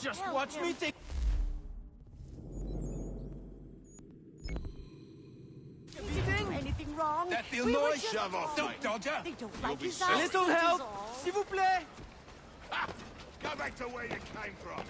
Just watch me take... Anything wrong? That the noise? Shove off, Don't, mate. Dodger! They don't like his A little accent, help, is all. s'il vous plaît! Ah, go back to where you came from.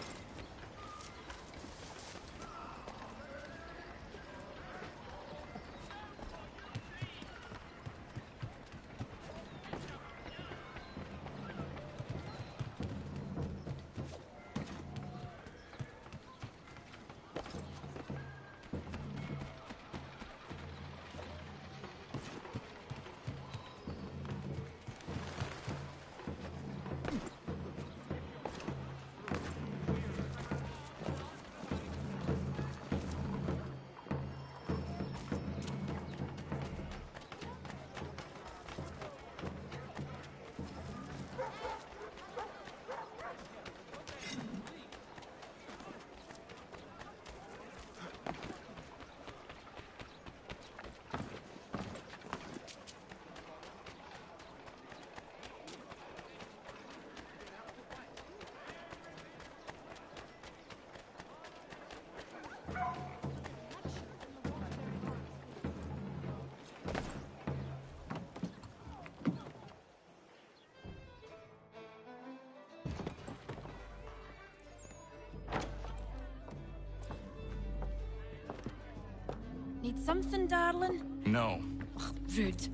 Need something, darling? No. Ugh, rude.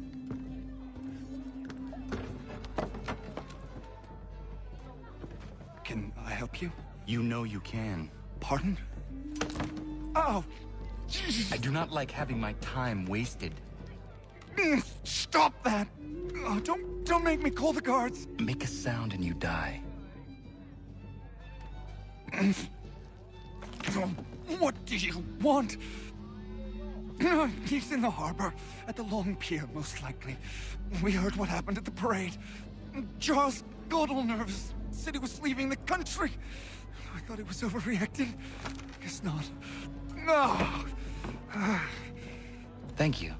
Can I help you? You know you can. Pardon? Oh! I do not like having my time wasted. Stop that! Oh, don't make me call the guards! Make a sound and you die. What do you want? He's in the harbor, at the Long Pier, most likely. We heard what happened at the parade. Charles got all nervous. Said he was leaving the country. I thought he was overreacting. Guess not. No. Thank you.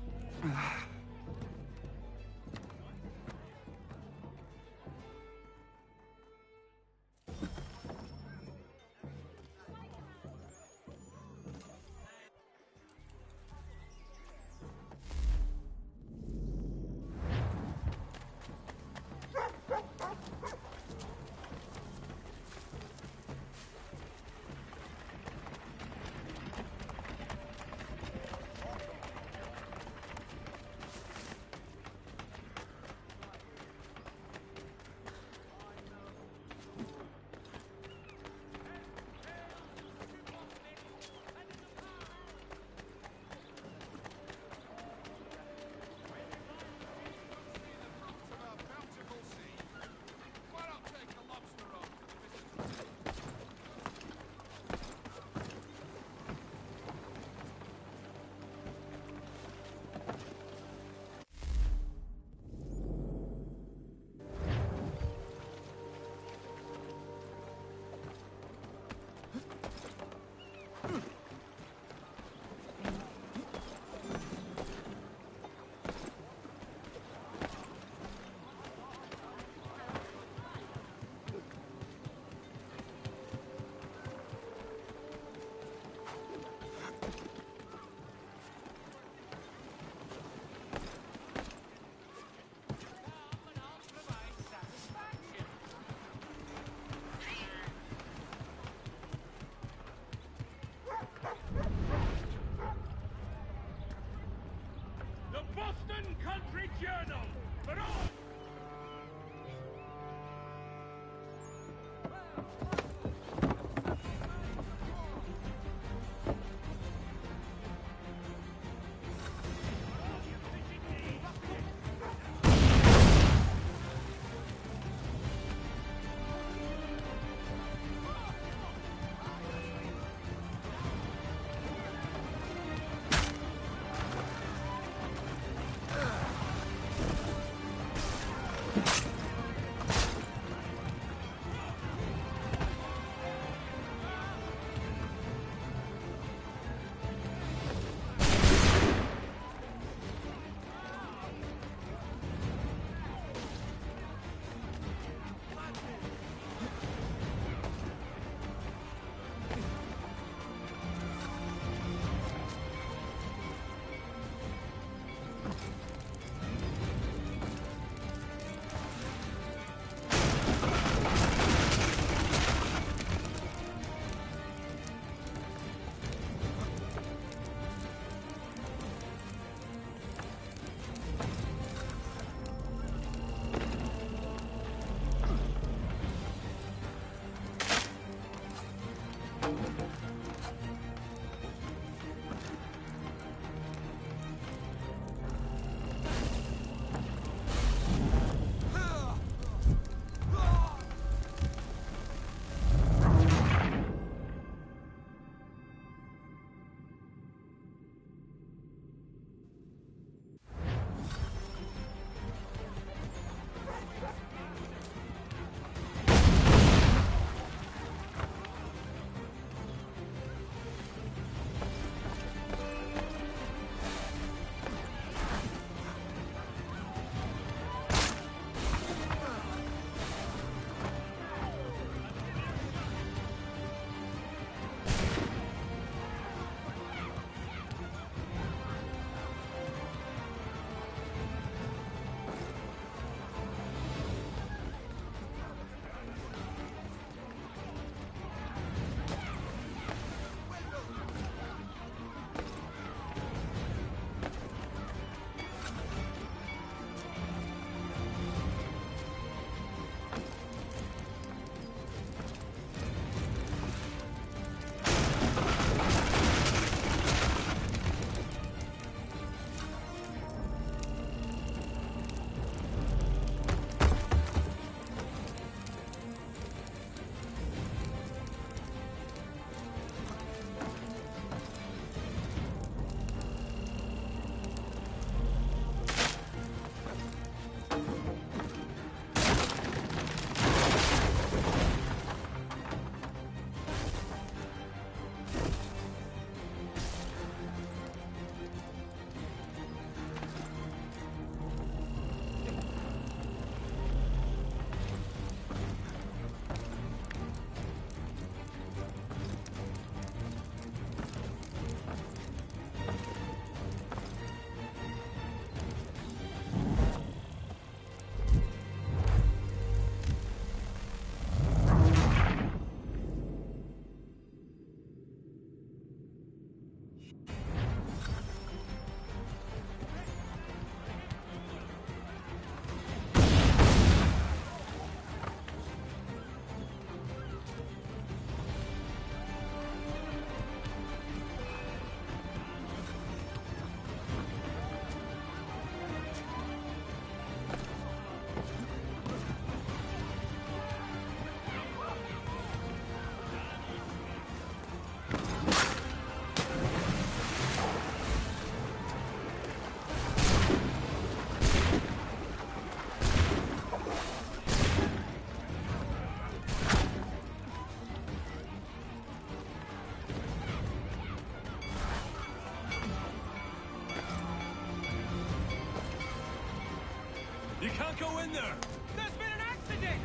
Boston Country Journal for all. can't go in there! There's been an accident!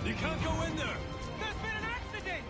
You can't go in there! There's been an accident!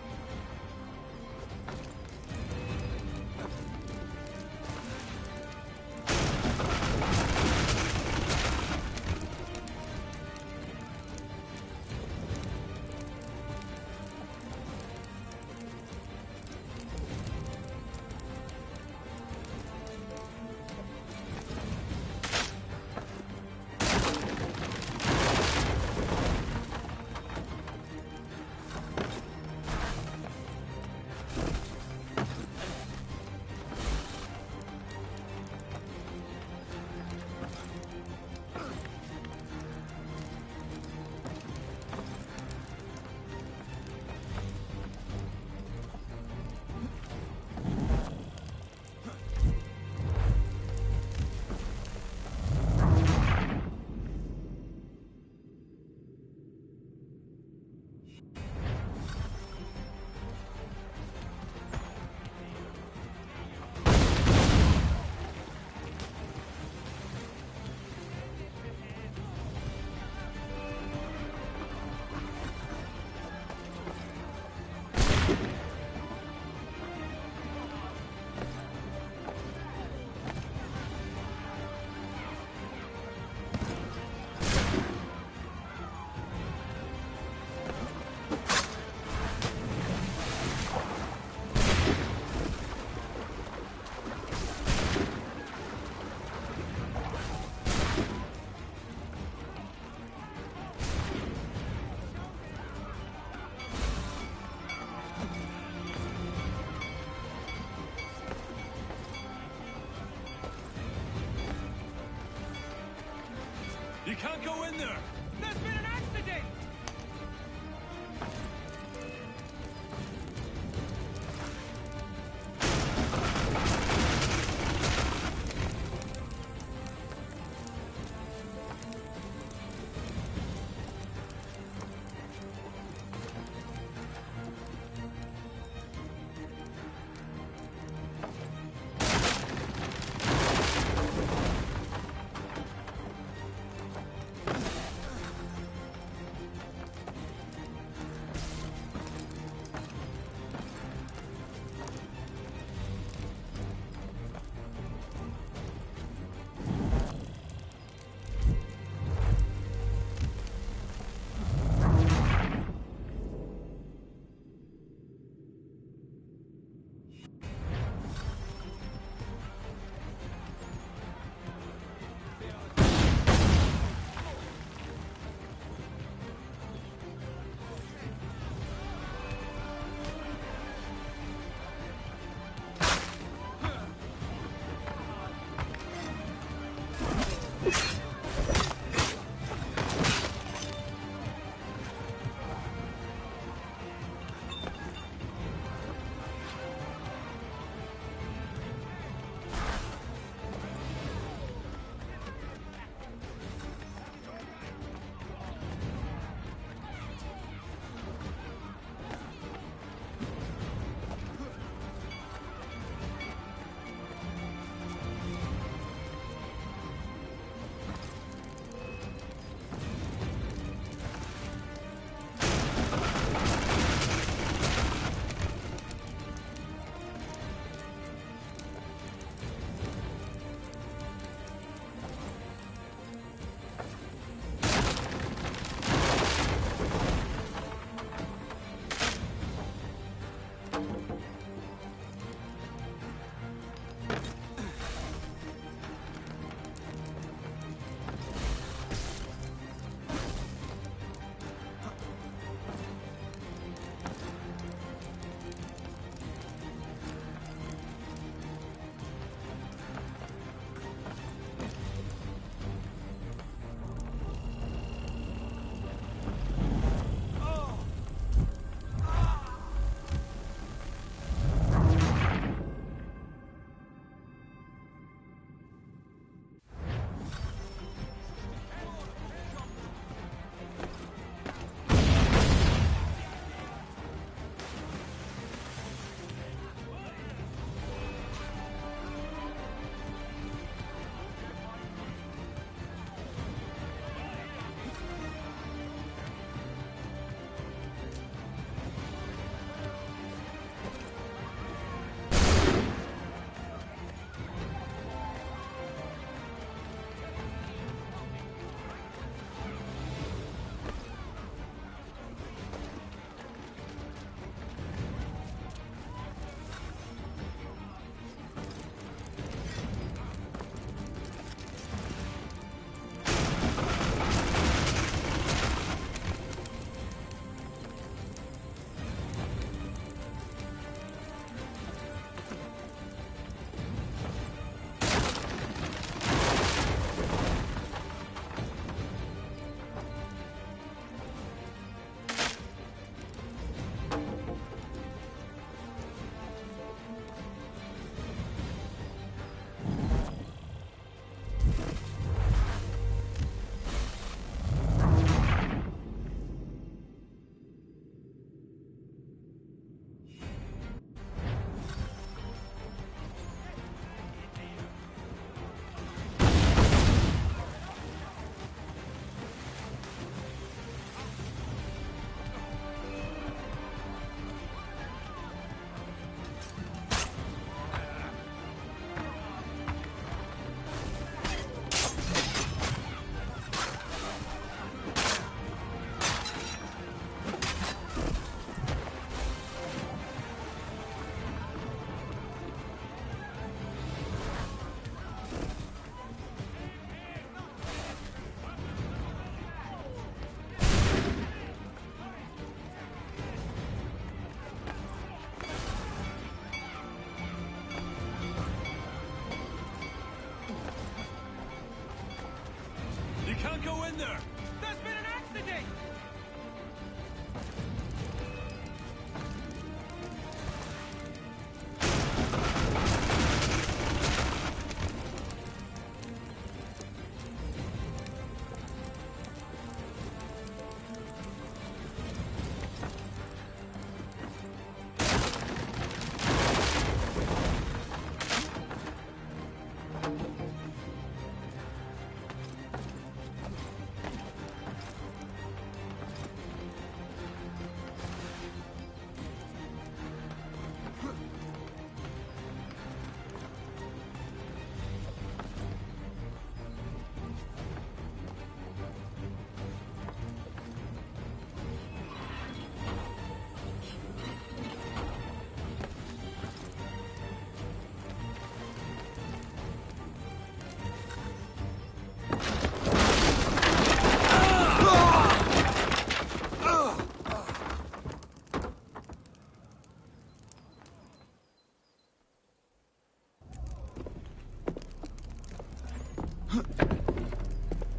You can't go in there! There's been an accident!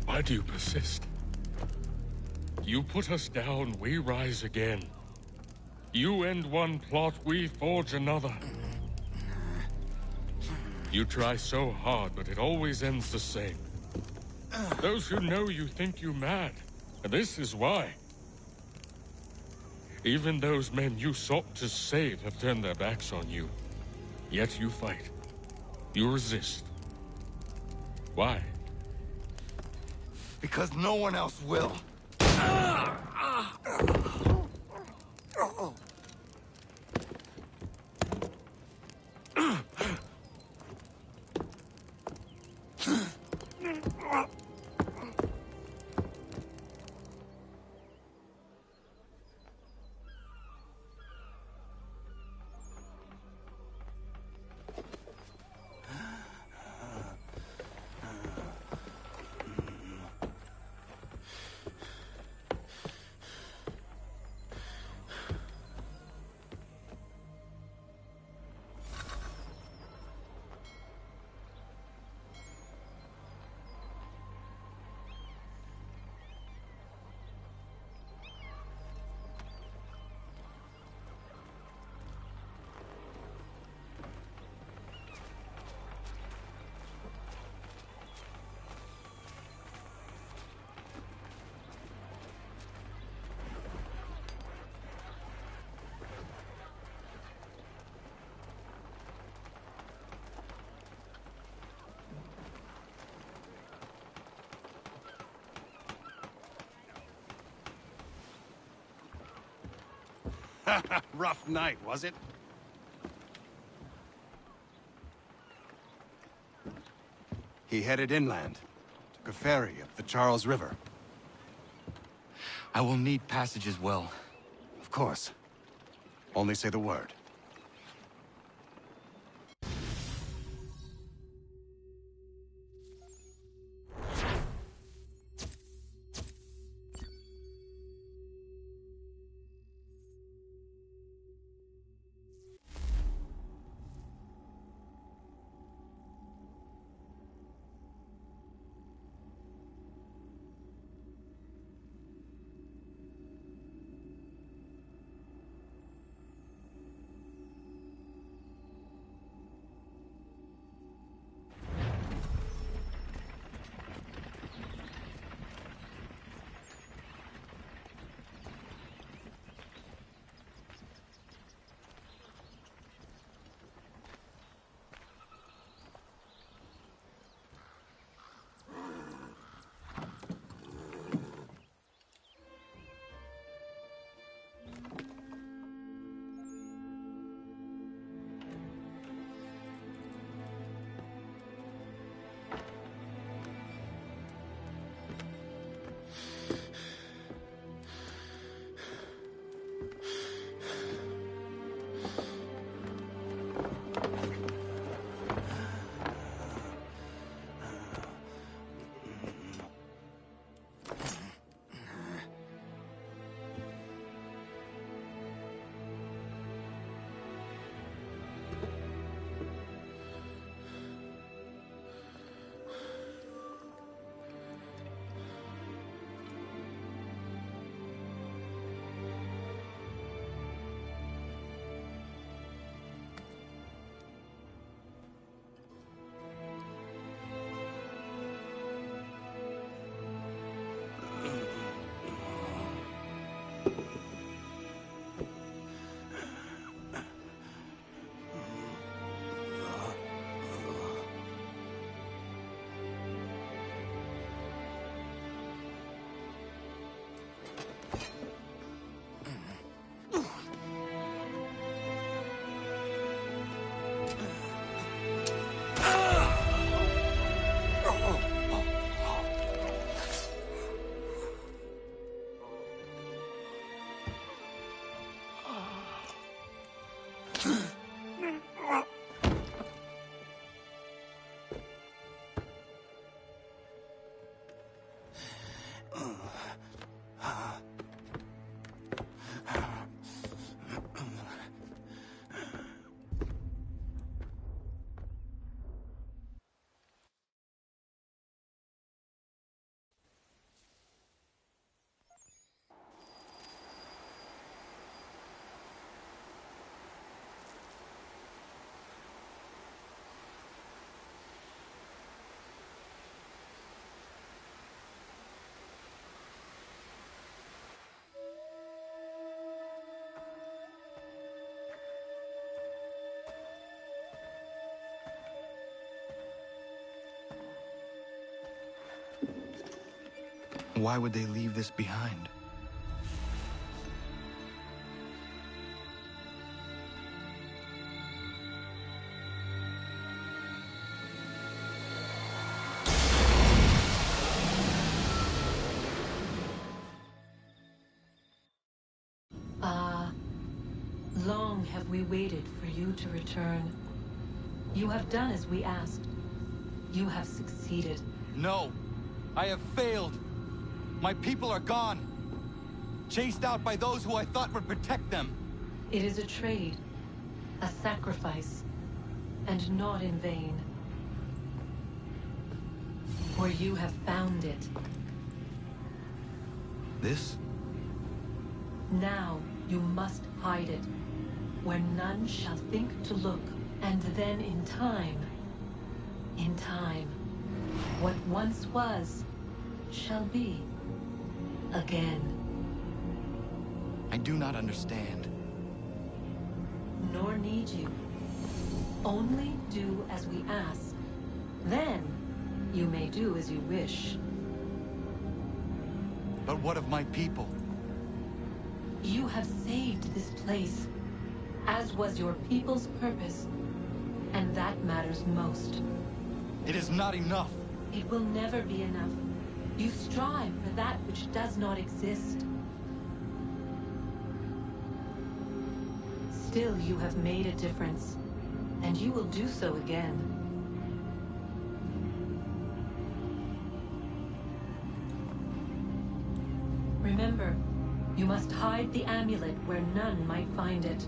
Why do you persist? You put us down, we rise again. You end one plot, we forge another. You try so hard, but it always ends the same. Those who know you think you mad, and this is why. Even those men you sought to save have turned their backs on you. Yet you fight. You resist. Why? Because no one else will. Rough night, was it? He headed inland. Took a ferry up the Charles River. I will need passage as well. Of course. Only say the word. Why would they leave this behind? Long have we waited for you to return. You have done as we asked. You have succeeded. No! I have failed! My people are gone! Chased out by those who I thought would protect them! It is a trade, a sacrifice, and not in vain. For you have found it. This? Now you must hide it, where none shall think to look, and then in time, what once was, shall be again. I do not understand. Nor need you. Only do as we ask. Then, you may do as you wish. But what of my people? You have saved this place, as was your people's purpose, and that matters most. It is not enough! It will never be enough. You strive for that which does not exist. Still, you have made a difference, and you will do so again. Remember, you must hide the amulet where none might find it.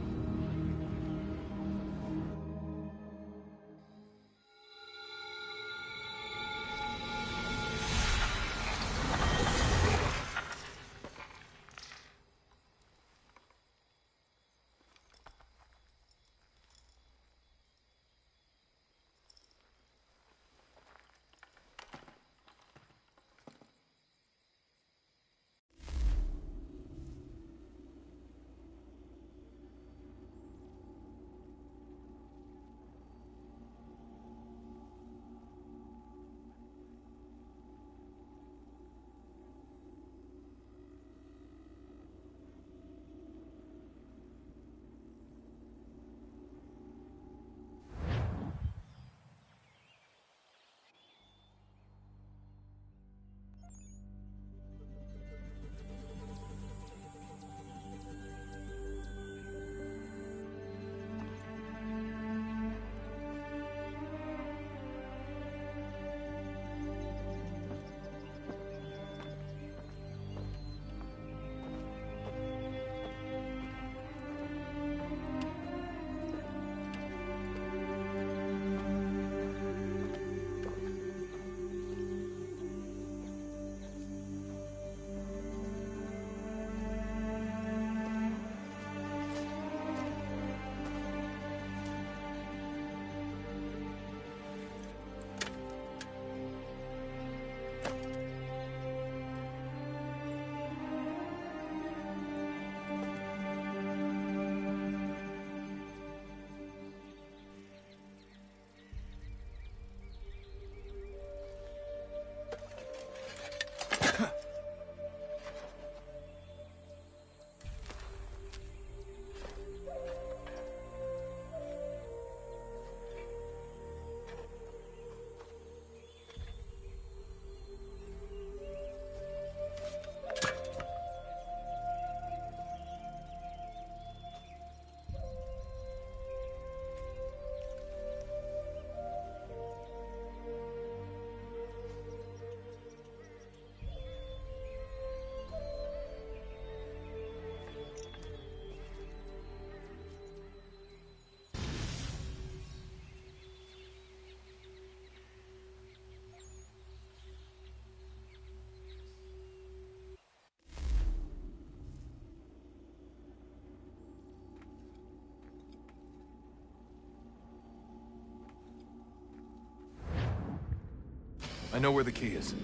I know where the key is.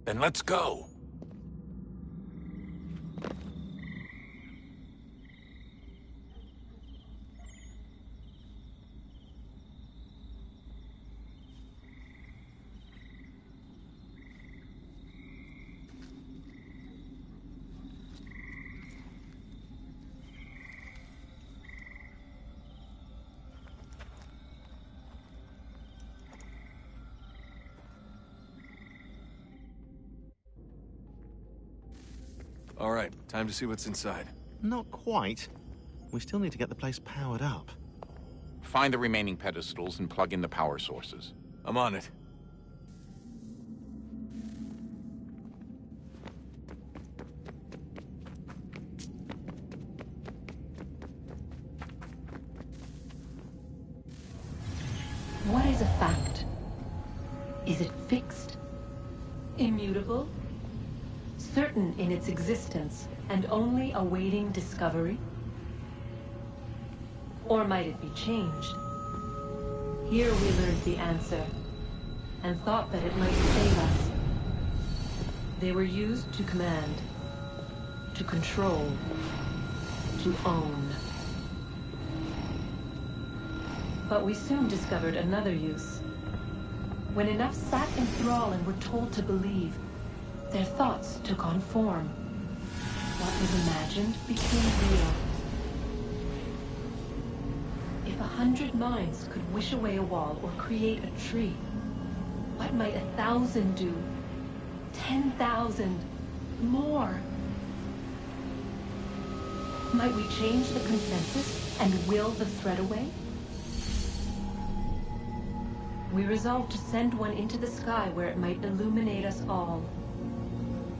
Then let's go! All right, time to see what's inside. Not quite. We still need to get the place powered up. Find the remaining pedestals and plug in the power sources. I'm on it. What is a fact? Is it fixed? Immutable? Certain in its existence and only awaiting discovery? Or might it be changed? Here we learned the answer, and thought that it might save us. They were used to command, to control, to own. But we soon discovered another use. When enough sat in thrall and were told to believe, their thoughts took on form. What was imagined became real. If 100 minds could wish away a wall or create a tree, what might 1,000 do? 10,000? More? Might we change the consensus and will the threat away? We resolved to send one into the sky where it might illuminate us all.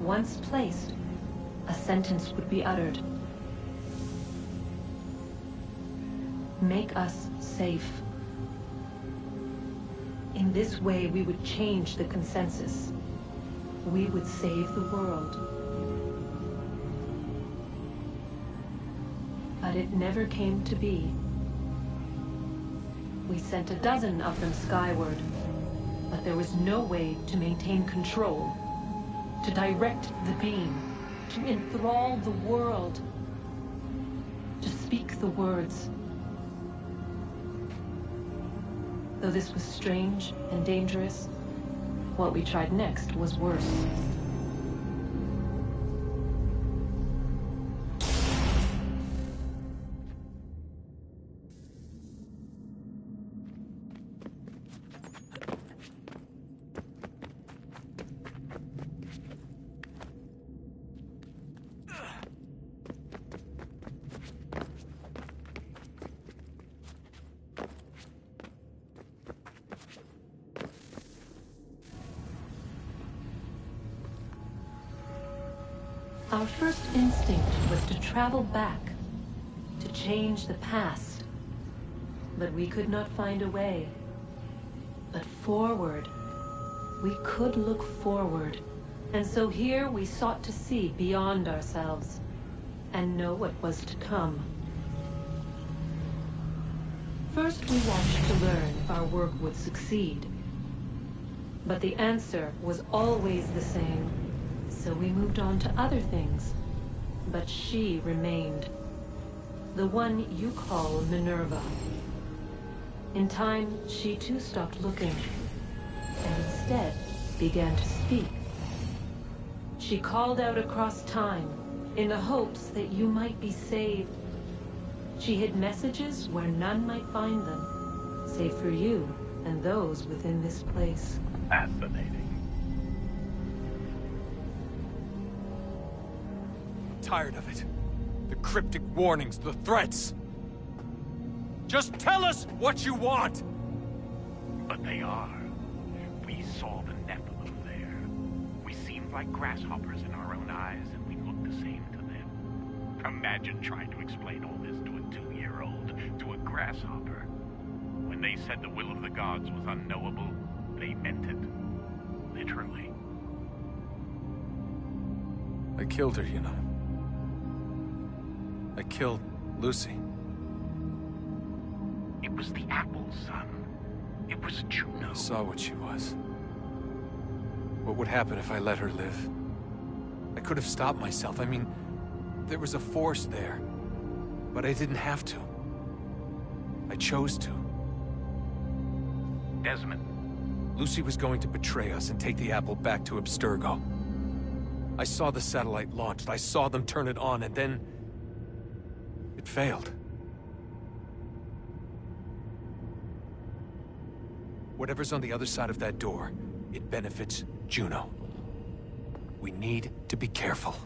Once placed, a sentence would be uttered. Make us safe. In this way, we would change the consensus. We would save the world. But it never came to be. We sent a dozen of them skyward, but there was no way to maintain control, to direct the beam, to enthrall the world, to speak the words. Though this was strange and dangerous, what we tried next was worse. Our first instinct was to travel back, to change the past. But we could not find a way. But forward, we could look forward. And so here we sought to see beyond ourselves, and know what was to come. First we watched to learn if our work would succeed. But the answer was always the same. So we moved on to other things, but she remained. The one you call Minerva. In time, she too stopped looking, and instead began to speak. She called out across time, in the hopes that you might be saved. She hid messages where none might find them, save for you and those within this place. Fascinating. Tired of it. The cryptic warnings, the threats. Just tell us what you want! But they are. We saw the Nephilim there. We seemed like grasshoppers in our own eyes, and we looked the same to them. Imagine trying to explain all this to a 2-year-old, to a grasshopper. When they said the will of the gods was unknowable, they meant it. Literally. I killed her, you know. I killed Lucy. It was the apple, son. It was Juno. I saw what she was. What would happen if I let her live? I could have stopped myself. I mean, there was a force there. But I didn't have to. I chose to. Desmond. Lucy was going to betray us and take the apple back to Abstergo. I saw the satellite launched. I saw them turn it on, and then it failed. Whatever's on the other side of that door, it benefits Juno. We need to be careful.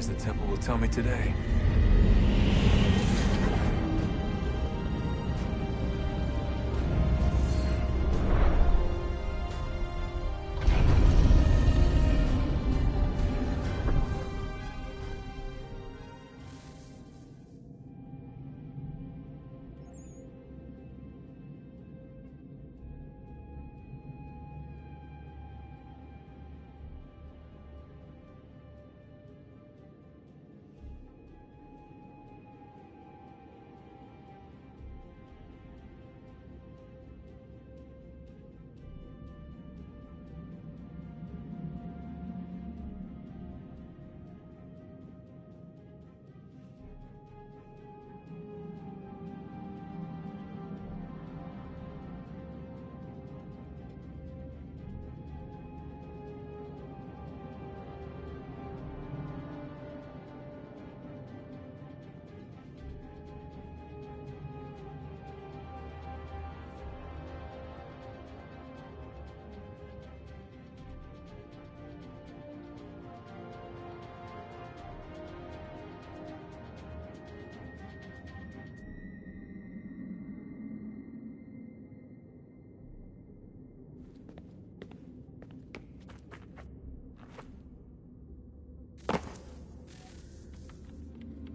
stories the temple will tell me today.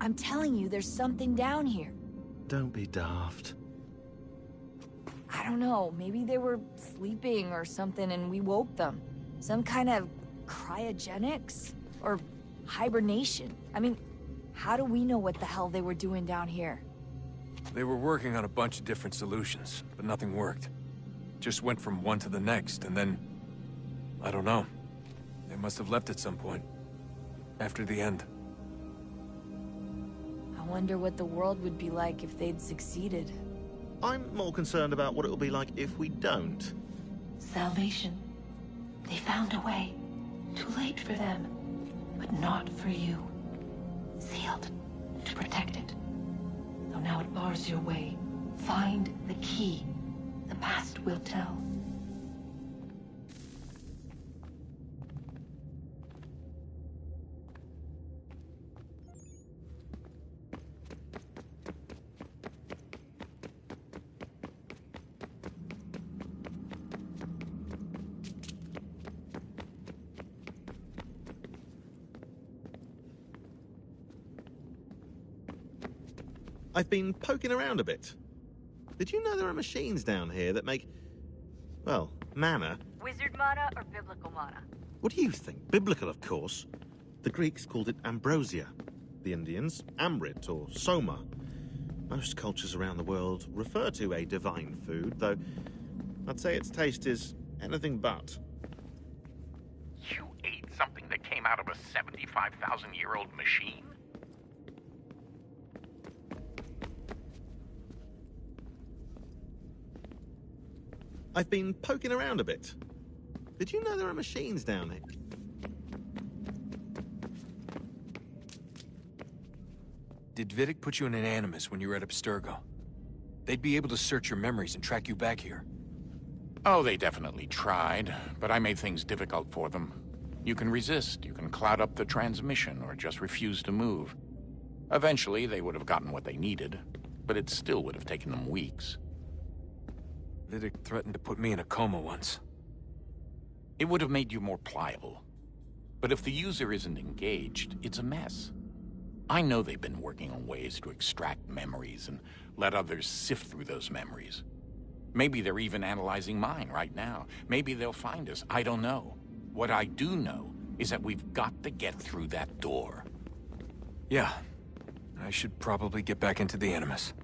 I'm telling you, there's something down here. Don't be daft. I don't know, maybe they were sleeping or something and we woke them. Some kind of cryogenics? Or hibernation? I mean, how do we know what the hell they were doing down here? They were working on a bunch of different solutions, but nothing worked. Just went from one to the next, and then... I don't know. They must have left at some point. After the end. I wonder what the world would be like if they'd succeeded. I'm more concerned about what it'll be like if we don't. Salvation. They found a way. Too late for them, but not for you. Sealed to protect it. Though now it bars your way. Find the key. The past will tell. I've been poking around a bit. Did you know there are machines down here that make, well, mana? Wizard mana or biblical mana? What do you think? Biblical, of course. The Greeks called it ambrosia. The Indians, amrit or soma. Most cultures around the world refer to a divine food, though I'd say its taste is anything but. You ate something that came out of a 75,000-year-old machine? I've been poking around a bit. Did you know there are machines down here? Did Vidic put you in an Animus when you were at Abstergo? They'd be able to search your memories and track you back here. Oh, they definitely tried, but I made things difficult for them. You can resist, you can cloud up the transmission, or just refuse to move. Eventually, they would have gotten what they needed, but it still would have taken them weeks. Vidic threatened to put me in a coma once. It would have made you more pliable. But if the user isn't engaged, it's a mess. I know they've been working on ways to extract memories and let others sift through those memories. Maybe they're even analyzing mine right now. Maybe they'll find us. I don't know. What I do know is that we've got to get through that door. Yeah. I should probably get back into the Animus.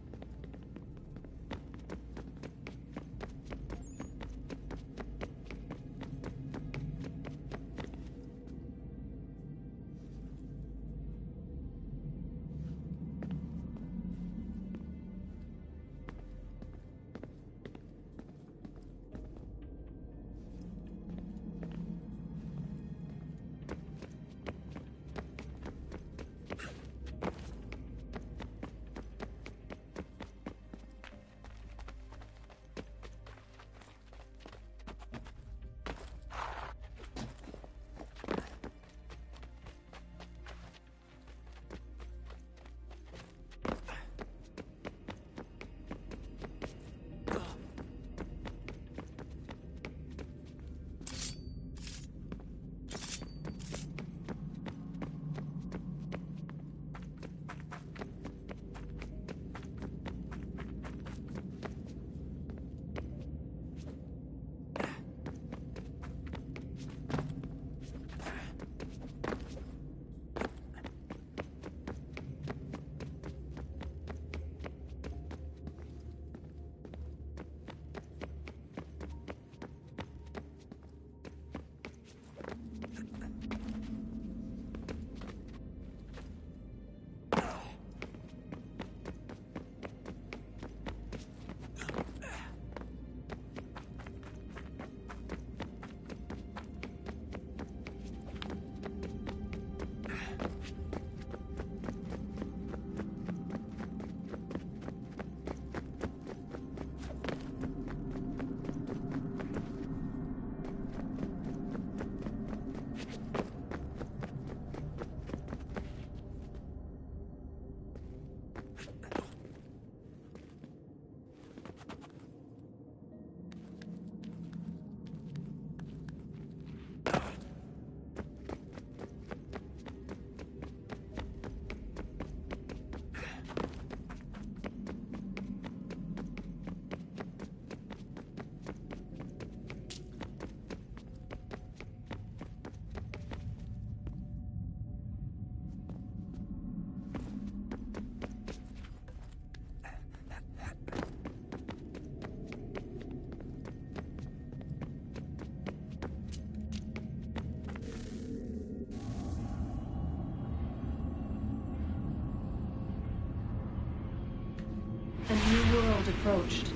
moment approached,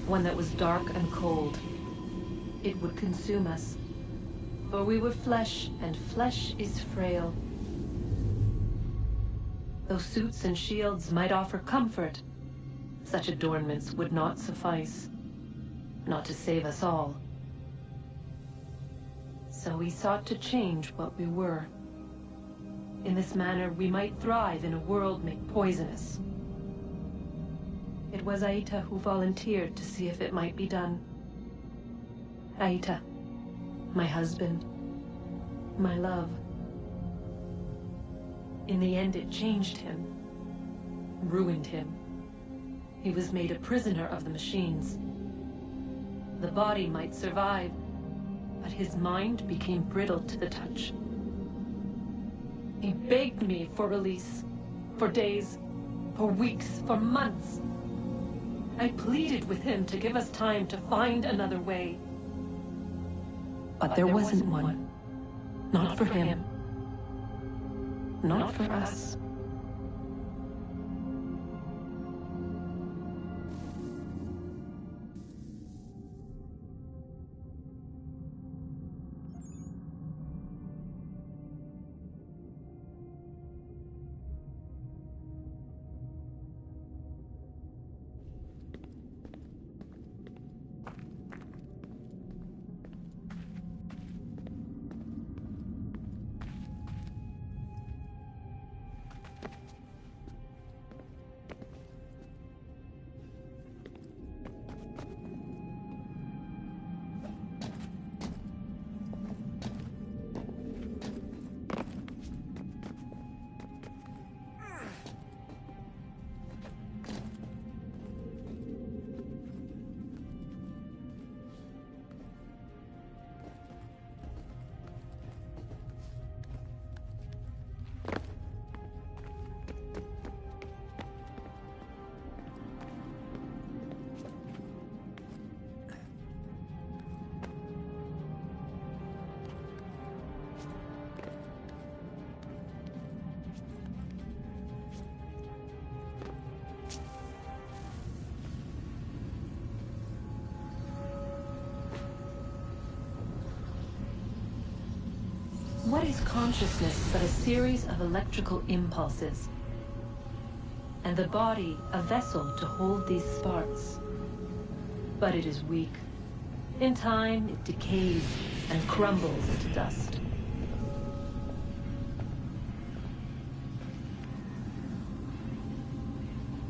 one that was dark and cold. It would consume us, for we were flesh, and flesh is frail. Though suits and shields might offer comfort, such adornments would not suffice, not to save us all. So we sought to change what we were. In this manner, we might thrive in a world made poisonous. It was Aita who volunteered to see if it might be done. Aita, my husband, my love. In the end, it changed him, ruined him. He was made a prisoner of the machines. The body might survive, but his mind became brittle to the touch. He begged me for release, for days, for weeks, for months. I pleaded with him to give us time to find another way. But there wasn't one. Not for him. Not for us. What is consciousness but a series of electrical impulses? And the body a vessel to hold these sparks. But it is weak. In time, it decays and crumbles into dust.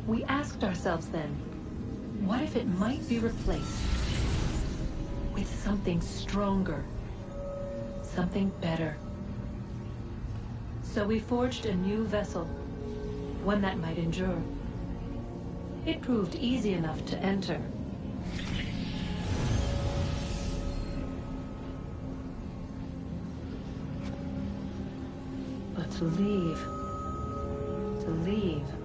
We asked ourselves then, what if it might be replaced with something stronger, something better? So we forged a new vessel, one that might endure. It proved easy enough to enter. But to leave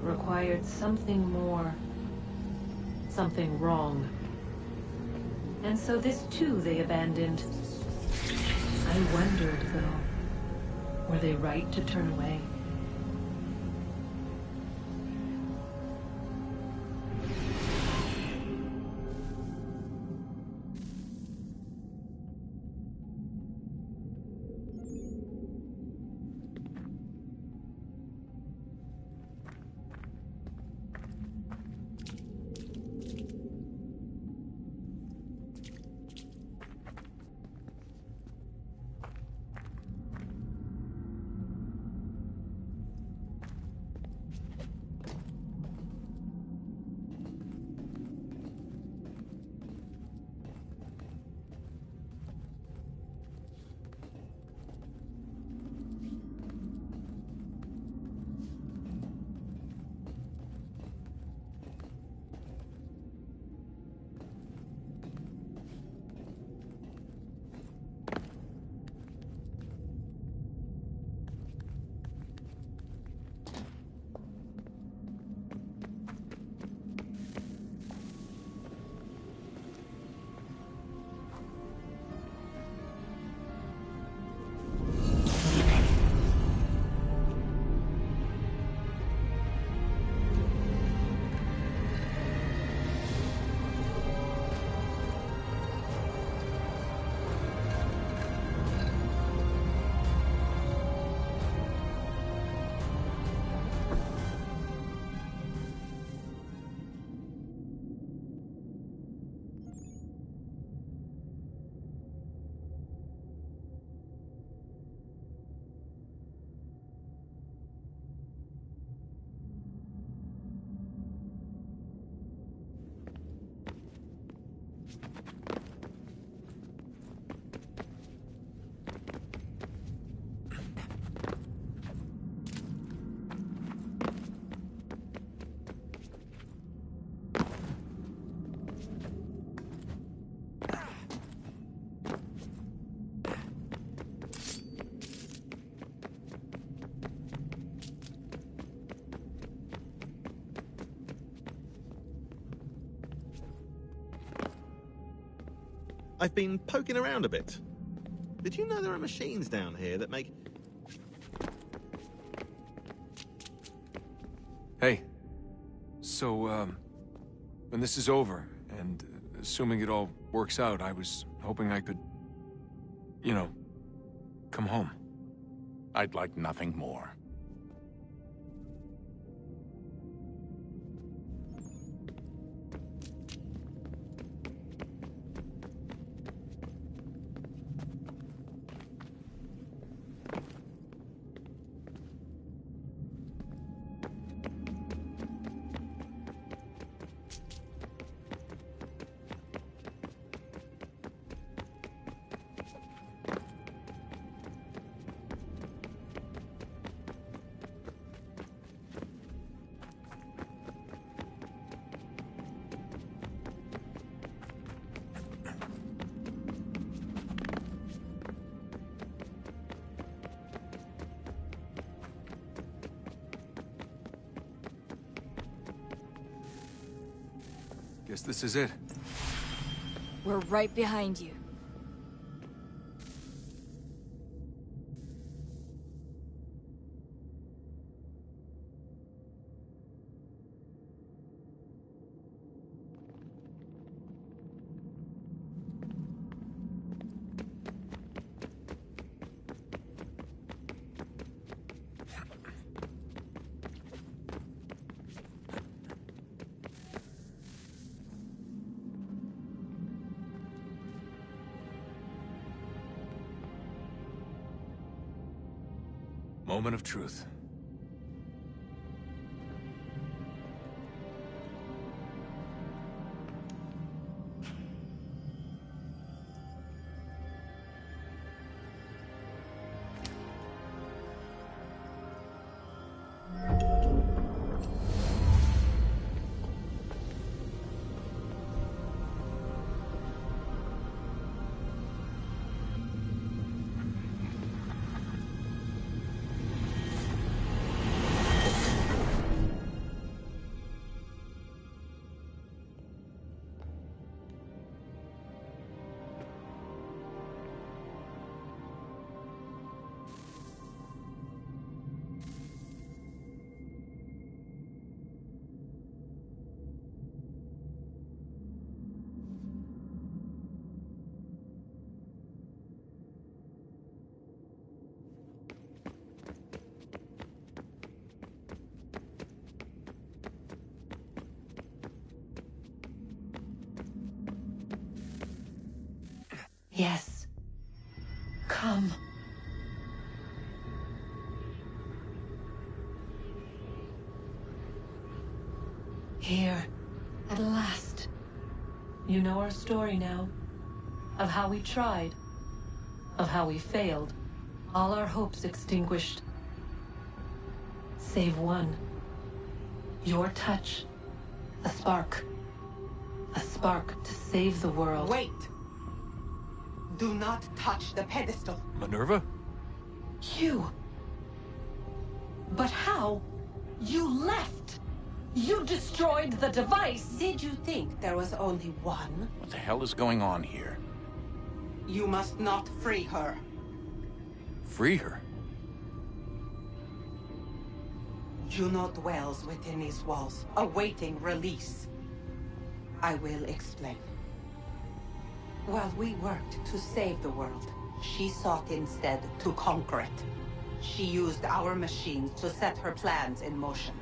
required something more, something wrong. And so this too they abandoned. I wondered, though, were they right to turn away? I've been poking around a bit. Did you know there are machines down here that make... Hey. So, when this is over, and assuming it all works out, I was hoping I could, you know, come home. I'd like nothing more. Guess this is it. We're right behind you. Moment of truth. Yes. Come. Here, at last. You know our story now. Of how we tried. Of how we failed. All our hopes extinguished. Save one. Your touch. A spark. A spark to save the world. Wait! Do not touch the pedestal. Minerva? You. But how? You left. You destroyed the device. Did you think there was only one? What the hell is going on here? You must not free her. Free her? Juno dwells within these walls, awaiting release. I will explain. While we worked to save the world, she sought instead to conquer it. She used our machines to set her plans in motion.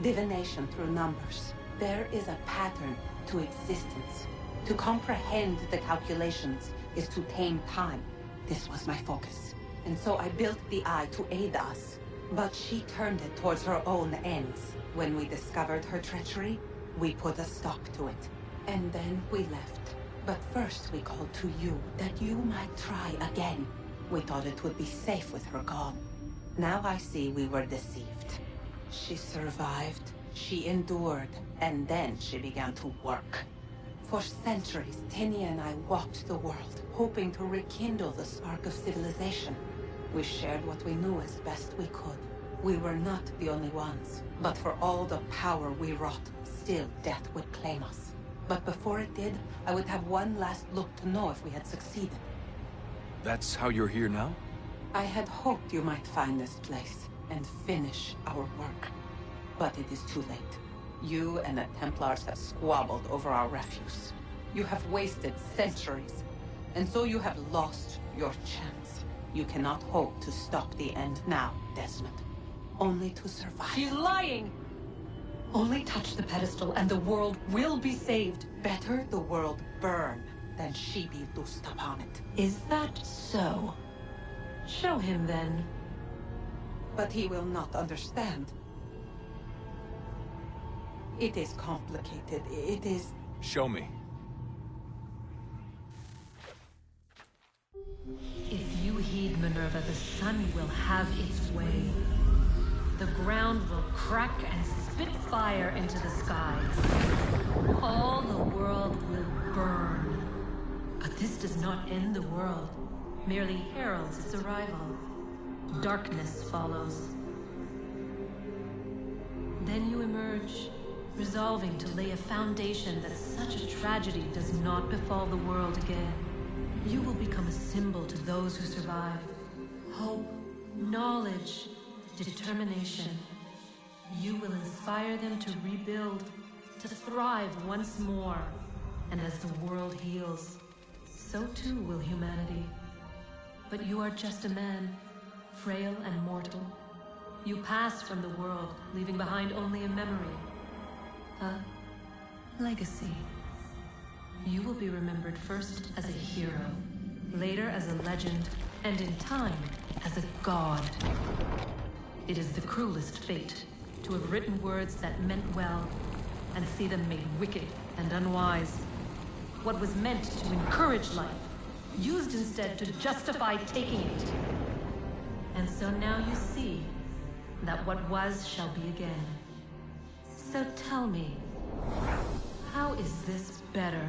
Divination through numbers. There is a pattern to existence. To comprehend the calculations is to tame time. This was my focus. And so I built the Eye to aid us. But she turned it towards her own ends. When we discovered her treachery, we put a stop to it. And then we left. But first we called to you, that you might try again. We thought it would be safe with her gone. Now I see we were deceived. She survived, she endured, and then she began to work. For centuries, Tinia and I walked the world, hoping to rekindle the spark of civilization. We shared what we knew as best we could. We were not the only ones, but for all the power we wrought, still death would claim us. But before it did, I would have one last look to know if we had succeeded. That's how you're here now? I had hoped you might find this place and finish our work. But it is too late. You and the Templars have squabbled over our refuse. You have wasted centuries, and so you have lost your chance. You cannot hope to stop the end now, Desmond. Only to survive. She's lying! Only touch the pedestal and the world will be saved. Better the world burn than she be loosed upon it. Is that so? Show him then. But he will not understand. It is complicated. It is... Show me. If you heed Minerva, the sun will have its way. The ground will crack and spit fire into the skies. All the world will burn. But this does not end the world, merely heralds its arrival. Darkness follows. Then you emerge, resolving to lay a foundation that such a tragedy does not befall the world again. You will become a symbol to those who survive. Hope, knowledge, determination. You will inspire them to rebuild, to thrive once more. And as the world heals, so too will humanity. But you are just a man, frail and mortal. You pass from the world, leaving behind only a memory. A legacy. You will be remembered first as a hero, later as a legend, and in time, as a god. It is the cruelest fate, to have written words that meant well, and see them made wicked and unwise. What was meant to encourage life, used instead to justify taking it. And so now you see that what was shall be again. So tell me, how is this better?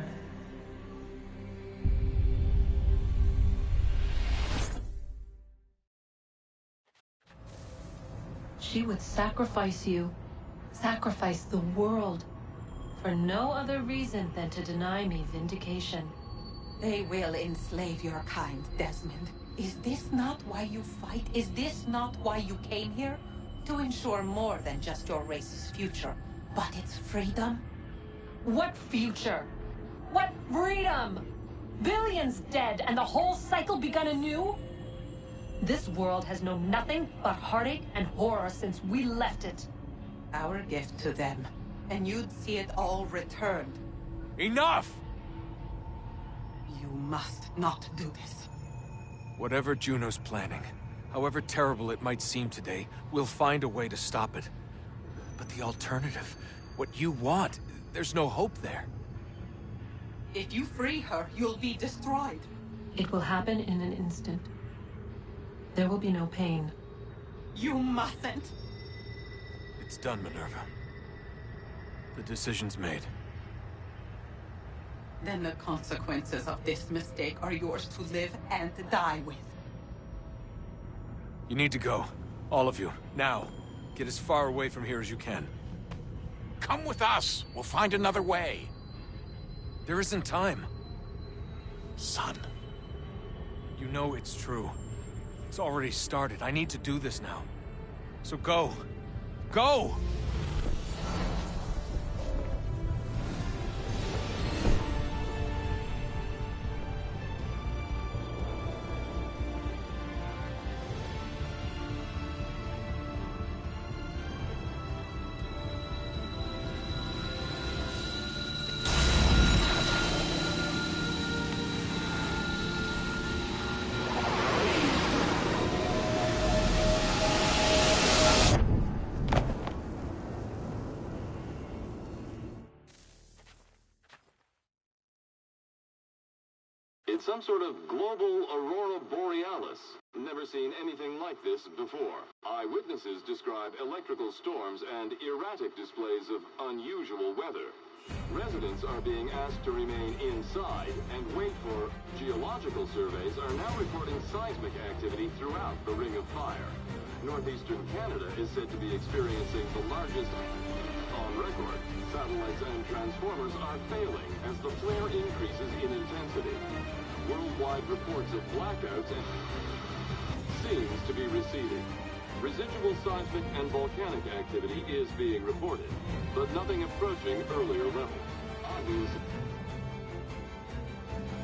She would sacrifice you, sacrifice the world, for no other reason than to deny me vindication. They will enslave your kind, Desmond. Is this not why you fight? Is this not why you came here? To ensure more than just your race's future, but its freedom? What future? What freedom? Billions dead and the whole cycle begun anew? This world has known nothing but heartache and horror since we left it. Our gift to them, and you'd see it all returned. Enough! You must not do this. Whatever Juno's planning, however terrible it might seem today, we'll find a way to stop it. But the alternative, what you want, there's no hope there. If you free her, you'll be destroyed. It will happen in an instant. There will be no pain. You mustn't. It's done, Minerva. The decision's made. Then the consequences of this mistake are yours to live and die with. You need to go. All of you. Now. Get as far away from here as you can. Come with us. We'll find another way. There isn't time. Son. You know it's true. It's already started. I need to do this now. So go. Go! It's some sort of global aurora borealis. Never seen anything like this before. Eyewitnesses describe electrical storms and erratic displays of unusual weather. Residents are being asked to remain inside and wait for geological surveys are now reporting seismic activity throughout the Ring of Fire. Northeastern Canada is said to be experiencing the largest on record. Satellites and transformers are failing as the flare increases in intensity. Worldwide reports of blackouts seems to be receding. Residual seismic and volcanic activity is being reported, but nothing approaching earlier levels.